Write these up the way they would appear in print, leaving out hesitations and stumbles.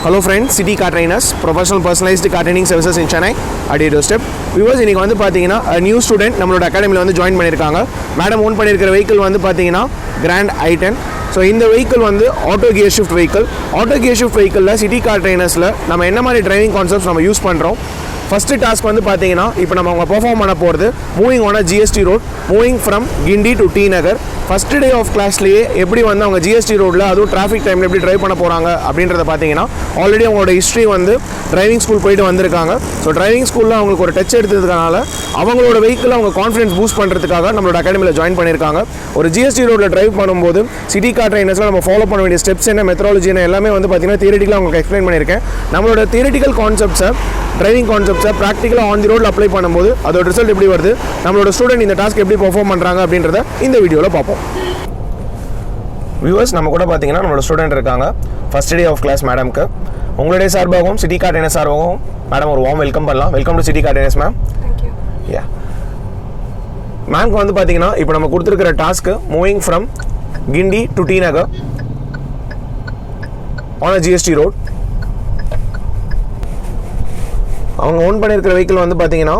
Hello friends, City Car Trainers, professional personalized car training services in Chennai at your doorstep. Viewers, இன்னைக்கு வந்து பாத்தீங்கன்னா a new student நம்மளோட அகாடமில வந்து join பண்ணிருக்காங்க. Madam own பண்ணிருக்கிற vehicle வந்து பாத்தீங்கன்னா Grand i10. ஸோ இந்த வெஹிக்கிள் வந்து auto gear shift vehicle. Auto gear shift வெஹிக்கிளில் சிட்டி கார் ட்ரைனர்ஸில் நம்ம என்ன மாதிரி டிரைவிங் கான்செப்ட்ஸ் நம்ம யூஸ் பண்ணுறோம். ஃபஸ்ட்டு டாஸ்க் வந்து பார்த்தீங்கன்னா இப்போ நம்ம அவங்க பெர்ஃபார்ம் பண்ண போகிறது moving on GST road, moving from Guindy to T Nagar. First day of கிளாஸ்லேயே எப்படி வந்து அவங்க ஜிஎஸ்டி ரோட்டில் அதுவும் டிராஃபிக் டைமில் எப்படி ட்ரைவ் பண்ண போகிறாங்க அப்படின்றத பார்த்தீங்கன்னா ஆல்ரெடி அவங்களோட ஹிஸ்ட்ரி வந்து டிரைவிங் ஸ்கூல் போயிட்டு வந்திருக்காங்க. ஸோ டிரைவிங் ஸ்கூலில் அவங்களுக்கு ஒரு டச் எடுத்ததுனால அவங்களோட வெஹிக்கிள் அவங்க கான்ஃபிடன்ஸ் பூஸ்ட் பண்ணுறதுக்காக நம்மளோட அகாடமியில் ஜாயின் பண்ணியிருக்காங்க. ஒரு ஜிஎஸ்டி ரோட்டில் ட்ரைவ் பண்ணும்போது சிட்டி கார் ட்ரைனர்ஸில் நம்ம ஃபாலோ பண்ண வேண்டிய ஸ்டெப்ஸ் என்ன, மெத்தடாலஜி என்ன, எல்லாமே வந்து பார்த்தீங்கன்னா தியரிட்டிக்கலாக உங்களுக்கு எக்ஸ்பிளைன் பண்ணியிருக்கேன். நம்மளோட தியரிட்டிக்கல் கான்செப்ட்ஸை, டிரைவிங் கான்செப்ட்ஸை ப்ராக்டிக்கலாக ஆன் தி ரோடில் அப்ளை பண்ணும்போது அதோட ரிசல்ட் எப்படி வருது, நம்மளோட ஸ்டூடெண்ட் இந்த டாஸ்க் எப்படி பெர்ஃபார்ம் பண்ணுறாங்க அப்படின்றத இந்த வீடியோவில் பார்ப்போம். வியூவர்ஸ், நம்ம கூட பார்த்தீங்கன்னா நம்மளோட ஸ்டூடெண்ட் இருக்காங்க. ஃபஸ்ட் டே ஆஃப் கிளாஸ் மேடம்க்கு உங்களுடைய சார்பாகவும் சிட்டி கார் ட்ரைனர் சார்பாகவும் மேடம் ஒரு வார்ம் வெல்கம் பண்ணலாம். Welcome to city car trainers ma'am. Yeah மேம்க்கு வந்து பார்த்தீங்கன்னா இப்போ நம்ம கொடுத்துருக்கிற task moving from Guindy to T Nagar on uh GST road. அவங்க ஓன் பண்ணியிருக்கிற வெஹிக்கிள் வந்து பார்த்தீங்கன்னா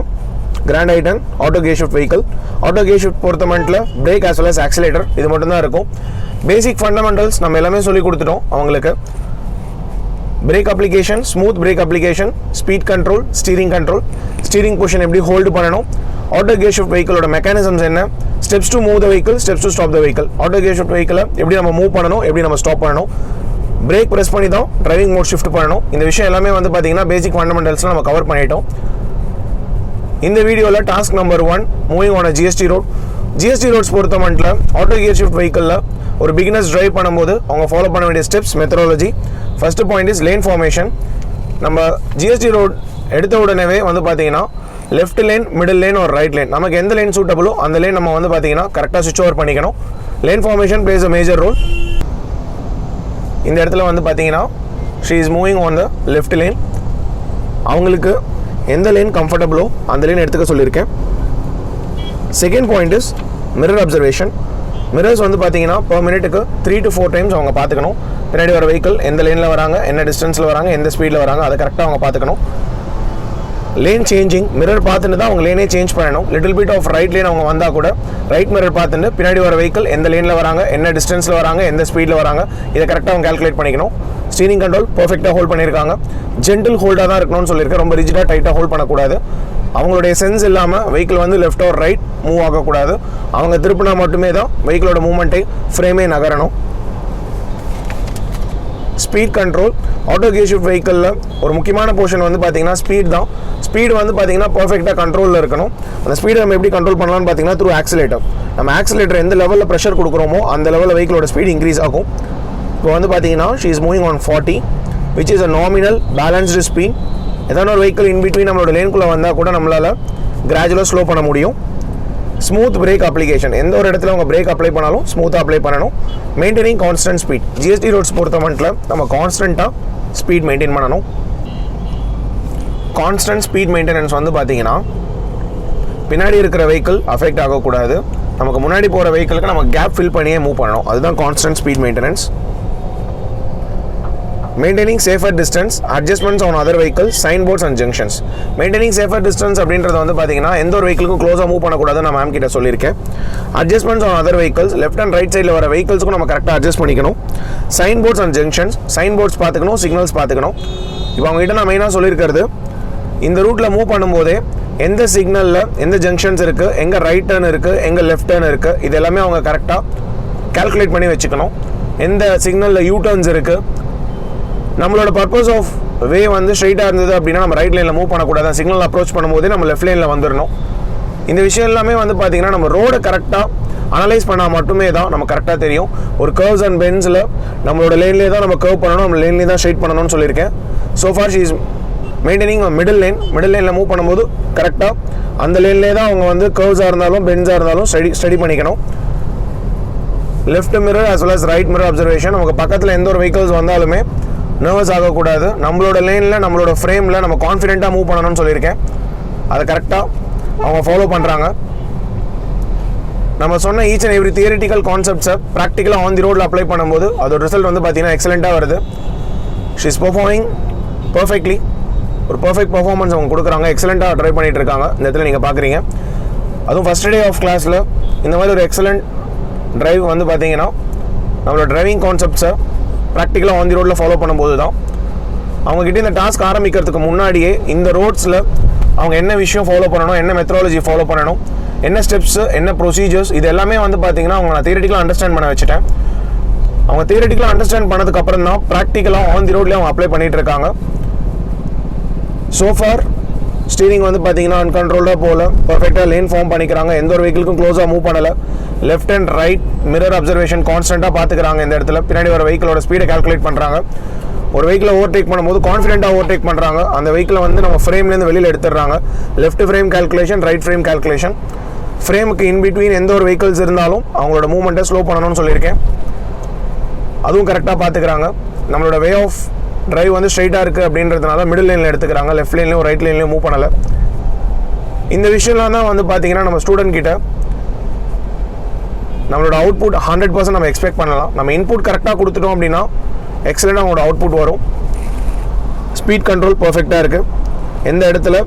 grand i10 auto gear shift vehicle. Auto gear shift பொறுத்த மட்டும் brake as well as accelerator இது மட்டும் தான் இருக்கும். பேசிக் ஃபண்டமெண்டல்ஸ் நம்ம எல்லாமே சொல்லி கொடுத்துட்டோம் அவங்களுக்கு. Brake application, smooth brake application, speed control, steering position எப்படி ஹோல்டு பண்ணணும், ஆட்டோ கியர் ஷிஃப்ட் வெஹிக்கிளோட மெக்கானிசம்ஸ் என்ன, steps to move the vehicle, steps to stop the vehicle, auto gear shift வெஹிக்கிளை எப்படி நம்ம மூவ் பண்ணணும், எப்படி நம்ம ஸ்டாப் பண்ணணும், பிரேக் ப்ரெஸ் பண்ணி தான் டிரைவிங் மோட் ஷிஃப்ட் பண்ணணும். இந்த விஷயம் எல்லாமே வந்து பார்த்தீங்கன்னா பேசிக் ஃபண்டமெண்டல்ஸ்லாம் நம்ம கவர் பண்ணிட்டோம். இந்த வீடியோவில் task number 1 moving on GST road. GST roads பொறுத்த மட்டும் ஆட்டோ கியர் ஷிஃப்ட் வெஹிக்கிளில் ஒரு பிகினர்ஸ் டிரைவ் பண்ணும்போது அவங்க ஃபாலோ பண்ண வேண்டிய steps, methodology. First point is lane formation. நம்ம ஜிஎஸ்டி ரோட் எடுத்த உடனே வந்து பார்த்தீங்கன்னா லெஃப்ட் லேன், மிடில் லேன் ஒரு ரைட் லேன், நமக்கு எந்த லேன் சூட்டபிளோ அந்த லேன் நம்ம வந்து பார்த்தீங்கன்னா கரெக்டாக ஸ்விட்ச் ஓவர் பண்ணிக்கணும். Lane formation plays a major role. இந்த இடத்துல வந்து பார்த்தீங்கன்னா she is moving on the left lane. அவங்களுக்கு எந்த லேன் கம்ஃபர்டபுளோ அந்த லேன் எடுத்துக்க சொல்லியிருக்கேன். Second point is mirror observation. Mirrors வந்து பார்த்தீங்கன்னா பர் மினிட்டுக்கு 3 to 4 டைம்ஸ் அவங்க பார்த்துக்கணும். பின்னாடி வர வெஹிக்கிள் எந்த லேனில் வராங்க, என்ன டிஸ்டன்ஸில் வராங்க, எந்த ஸ்பீடில் வராங்க, அதை கரெக்டாக அவங்க பார்த்துக்கணும். லேன் சேஞ்சிங், மிரர் பார்த்துட்டு தான் அவங்க லேனே சேஞ்ச் பண்ணணும். Little bit of right lane அவங்க வந்தால் கூட ரைட் மிரர் பார்த்துட்டு பின்னாடி வர வெஹிக்கிள் எந்த லேனில் வராங்க, என்ன டிஸ்டன்ஸில் வராங்க, எந்த ஸ்பீடில் வராங்க, இதை கரெக்டாக அவங்க கால்குலேட் பண்ணிக்கணும். ஸ்டீரிங் கண்ட்ரோல் பர்ஃபெக்டாக ஹோல்ட் பண்ணியிருக்காங்க. ஜென்டில் ஹோல்டாக தான் இருக்கணும்னு சொல்லியிருக்கேன். ரொம்ப ரிஜிடாக டைட்டாக ஹோல்ட் பண்ணக்கூடாது. அவங்களுடைய சென்ஸ் இல்லாமல் வெஹிக்கிள் வந்து லெஃப்ட் ஆர் ரைட் மூவ் ஆகக்கூடாது. அவங்க திருப்பினா மட்டுமே தான் வெஹிக்கிளோட மூவ்மெண்ட்டை ஃப்ரேமே நகரணும். Speed control. Auto gear shift வெஹிக்கிளில் ஒரு முக்கியமான போர்ஷன் வந்து பார்த்தீங்கன்னா ஸ்பீட் தான். ஸ்பீடு வந்து பார்த்தீங்கன்னா பர்ஃபெக்டாக கண்ட்ரோலில் இருக்கணும். அந்த ஸ்பீடை நம்ம எப்படி கண்ட்ரோல் பண்ணலாம்னு பார்த்தீங்கன்னா த்ரூ ஆக்சிலேட்டர். நம்ம ஆக்சிலேட்டர் எந்த லெவலில் ப்ரெஷர் கொடுக்குறோமோ அந்த லெவலில் வெஹிக்கிளோட ஸ்பீட் இன்க்ரீஸ் ஆகும். இப்போ வந்து பார்த்தீங்கன்னா she is moving on 40 which is a nominal balanced speed. ஏதாவது ஒரு வெஹிக்கிள் இன்பிட்வீன் நம்மளோட லேனுக்குள்ளே வந்தால் கூட நம்மளால் கிராஜுவலாக ஸ்லோ பண்ண முடியும். Smooth brake application. எந்த ஒரு இடத்துல அவங்க பிரேக் அப்ளை பண்ணாலும் ஸ்மூத்தாக அப்ளை பண்ணணும். Maintaining constant speed. GST roads பொறுத்த மட்டும் நம்ம கான்ஸ்டண்ட்டாக ஸ்பீட் மெயின்டைன் பண்ணணும். கான்ஸ்டன்ட் ஸ்பீட் மெயின்டெனன்ஸ் வந்து பார்த்தீங்கன்னா பின்னாடி இருக்கிற வெஹிக்கிள் அஃபெக்ட் ஆகக்கூடாது. நமக்கு முன்னாடி போகிற வெஹிக்கிளுக்கு நம்ம கேப் ஃபில் பண்ணியே மூவ் பண்ணணும். அதுதான் constant speed maintenance. Maintaining safer distance, adjustments on other vehicles, signboards and junctions. Maintaining safer distance அப்படின்றது வந்து பார்த்தீங்கன்னா எந்த ஒரு வெஹிக்கிளுக்கும் க்ளோஸாக மூவ் பண்ணக்கூடாதுன்னு நான் மேம் கிட்ட சொல்லியிருக்கேன். Adjustments on other vehicles, left and right சைடில் வர வெஹிக்கிள்ஸுக்கும் நம்ம கரெக்டாக அட்ஜஸ்ட் பண்ணிக்கணும். Signboards and junctions, signboards பார்த்துக்கணும், சிக்னல்ஸ் பார்த்துக்கணும். இப்போ அவங்ககிட்ட நான் மெயினாக சொல்லியிருக்கிறது இந்த ரூட்டில் மூவ் பண்ணும்போதே எந்த சிக்னலில் எந்த ஜங்ஷன்ஸ் இருக்குது, எங்கே ரைட் டர்ன் இருக்குது, எங்கே லெஃப்ட் டர்ன் இருக்குது, இது எல்லாமே அவங்க கரெக்டாக கால்குலேட் பண்ணி வச்சுக்கணும். எந்த சிக்னலில் யூ டர்ன்ஸ் இருக்குது. நம்மளோட பர்பஸ் ஆஃப் வே வந்து ஸ்ட்ரைட்டாக இருந்தது அப்படின்னா நம்ம ரைட் லைனில் மூவ் பண்ணக்கூடாது. சிக்னல் அப்ரோச் பண்ணும்போதே நம்ம லெஃப்ட் லைனில் வந்துடணும். இந்த விஷயம் எல்லாமே வந்து பார்த்தீங்கன்னா நம்ம ரோடை கரெக்டாக அனலைஸ் பண்ணால் மட்டுமே தான் நம்ம கரெக்டாக தெரியும். ஒரு கர்வ்ஸ் அண்ட் பென்ஸில் நம்மளோட லேன்லேயே தான் நம்ம கர்வ் பண்ணணும், நம்ம லேன்லேயே தான் ஸ்ட்ரைட் பண்ணணும்னு சொல்லியிருக்கேன். So far she is maintaining middle லேனில் மூவ் பண்ணும்போது கரெக்டாக அந்த லேன்லேயே தான் அவங்க வந்து கர்வ்ஸாக இருந்தாலும் பென்ஸாக இருந்தாலும் ஸ்டடி பண்ணிக்கணும். Left mirror as well as right mirror observation. நமக்கு பக்கத்தில் எந்த ஒரு வெஹிக்கிள்ஸ் வந்தாலுமே நர்வஸ் ஆகக்கூடாது. நம்மளோட லேனில் நம்மளோட ஃப்ரேமில் நம்ம கான்ஃபிடென்ட்டாக மூவ் பண்ணணும்னு சொல்லியிருக்கேன். அதை கரெக்டாக அவங்க ஃபாலோ பண்ணுறாங்க. நம்ம சொன்ன ஈச் அண்ட் எவ்ரி தியரிட்டிக்கல் கான்செப்ட்ஸை ப்ராக்டிக்கலாக ஆன் தி ரோடில் அப்ளை பண்ணும்போது அதோட ரிசல்ட் வந்து பார்த்தீங்கன்னா எக்ஸலண்ட்டாக வருது. She is performing perfectly. ஒரு பர்ஃபெக்ட் பர்ஃபார்மன்ஸ் அவங்க கொடுக்குறாங்க. எக்ஸலண்ட்டாக ட்ரைவ் பண்ணிகிட்டு இருக்காங்க. இந்த இடத்துல நீங்கள் பார்க்குறீங்க. அதுவும் ஃபஸ்ட் டே ஆஃப் கிளாஸில் இந்த மாதிரி ஒரு எக்ஸலண்ட் ட்ரைவ் வந்து பார்த்தீங்கன்னா நம்மளோட டிரைவிங் கான்செப்ட்ஸை ப்ராக்டிக்கலாக ஆன் தி ரோட்டில் ஃபாலோ பண்ணும்போது தான் அவங்ககிட்ட இந்த டாஸ்க் ஆரம்பிக்கிறதுக்கு முன்னாடியே இந்த ரோட்ஸில் அவங்க என்ன விஷயம் ஃபாலோ பண்ணணும், என்ன மெத்தடாலஜி ஃபாலோ பண்ணணும், என்ன ஸ்டெப்ஸு, என்ன ப்ரொசீஜர்ஸ், இது எல்லாமே வந்து பார்த்தீங்கன்னா அவங்க நான் தியரிட்டிக்கலாக அண்டர்ஸ்டாண்ட் பண்ண வச்சுட்டேன். அவங்க தியரிட்டிக்கலாக அண்டர்ஸ்டாண்ட் பண்ணதுக்கப்புறம் தான் ப்ராக்டிக்கலாக ஆன் தி ரோட்லேயே அவங்க அப்ளை பண்ணிகிட்டு இருக்காங்க. சோஃபார் ஸ்டீரிங் வந்து பார்த்தீங்கன்னா அன்கண்ட்ரோல்டாக போகல, பர்ஃபெக்டாக லேன் ஃபார்ம் பண்ணிக்கிறாங்க. எந்த ஒரு வெஹிக்கிளுக்கும் க்ளோஸாக மூவ் பண்ணலை. Left and right mirror observation கான்ஸ்டண்ட்டாக பார்த்துக்கிறாங்க. இந்த இடத்துல பின்னாடி வர வெஹிக்கிளோட ஸ்பீடை கால்குலேட் பண்ணுறாங்க. ஒரு வெஹிக்கிளை ஓவர்டேக் பண்ணும்போது கான்ஃபிடென்ட்டாக ஓவர்டேக் பண்ணுறாங்க. அந்த வெஹிக்கிளை வந்து நம்ம ஃப்ரேம்லேருந்து வெளியில் எடுத்துடுறாங்க. Left frame calculation, right frame calculation. ஃப்ரேமுக்கு இன்பிட்வீன் எந்த ஒரு வெஹிக்கிள்ஸ் இருந்தாலும் அவங்களோட மூவ்மெண்ட்டை ஸ்லோ பண்ணணும்னு சொல்லியிருக்கேன். அதுவும் கரெக்டாக பார்த்துக்கிறாங்க. நம்மளோட வே ஆஃப் டிரைவ் வந்து ஸ்ட்ரைட்டாக இருக்குது அப்படின்றதுனால மிடில் லைனில் எடுத்துக்கிறாங்க. லெஃப்ட் லைன்லையும் ரைட் லைன்லையும் மூவ் பண்ணலை. இந்த விஷயம்லாம் தான் வந்து பார்த்தீங்கன்னா நம்ம ஸ்டூடெண்ட் கிட்ட நம்மளோட அவுட்புட் 100% நம்ம எக்ஸ்பெக்ட் பண்ணலாம். நம்ம இன்புட் கரெக்டாக கொடுத்துட்டோம் அப்படின்னா எக்ஸலெண்டாக அவங்களோட அவுட்புட் வரும். ஸ்பீட் கண்ட்ரோல் பர்ஃபெக்டாக இருக்குது. எந்த இடத்துல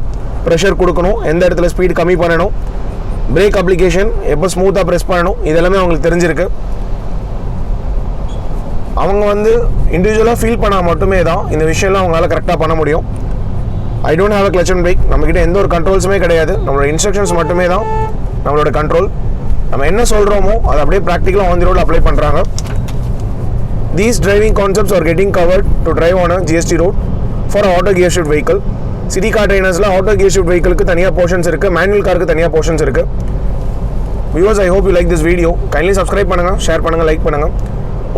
ப்ரெஷர் கொடுக்கணும், எந்த இடத்துல ஸ்பீட் கம்மி பண்ணணும், பிரேக் அப்ளிகேஷன் எப்போ ஸ்மூத்தாக ப்ரெஸ் பண்ணணும், இதெல்லாமே அவங்களுக்கு தெரிஞ்சிருக்கு. அவங்க வந்து இண்டிவிஜுவலாக ஃபீல் பண்ணால் மட்டுமே தான் இந்த விஷயம்லாம் அவங்களால கரெக்டாக பண்ண முடியும். I don't have a clutch and break. நம்மக்கிட்ட எந்த ஒரு கண்ட்ரோல்ஸுமே கிடையாது. நம்மளோட இன்ஸ்ட்ரக்ஷன்ஸ் மட்டுமே தான் நம்மளோட கண்ட்ரோல். நம்ம என்ன சொல்கிறோமோ அதை அப்படியே ப்ராக்டிக்கலாக ஆன் தி ரோட் அப்ளை பண்ணுறாங்க. These driving concepts are getting covered to drive on a GST road for an auto gear shift vehicle. City car trainers auto gear shift vehicle க்கு தனியா portions இருக்கு, manual car க்கு தனியா portions இருக்கு. Viewers, I hope you like this video. Kindly subscribe பண்ணுங்க, share பண்ணுங்க, like பண்ணுங்க.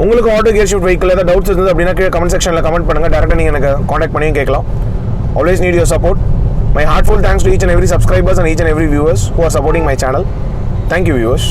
உங்களுக்கு auto gear shift vehicle ஏதாவது doubts இருந்தது அப்படினா கீழ comment sectionல comment பண்ணுங்க. டைரக்டா நீங்க எனக்கு contact பண்ணி கேட்கலாம். Always need your support. My heartfelt thanks to each and every subscribers and each and every viewers who are supporting my channel. Thank you, viewers.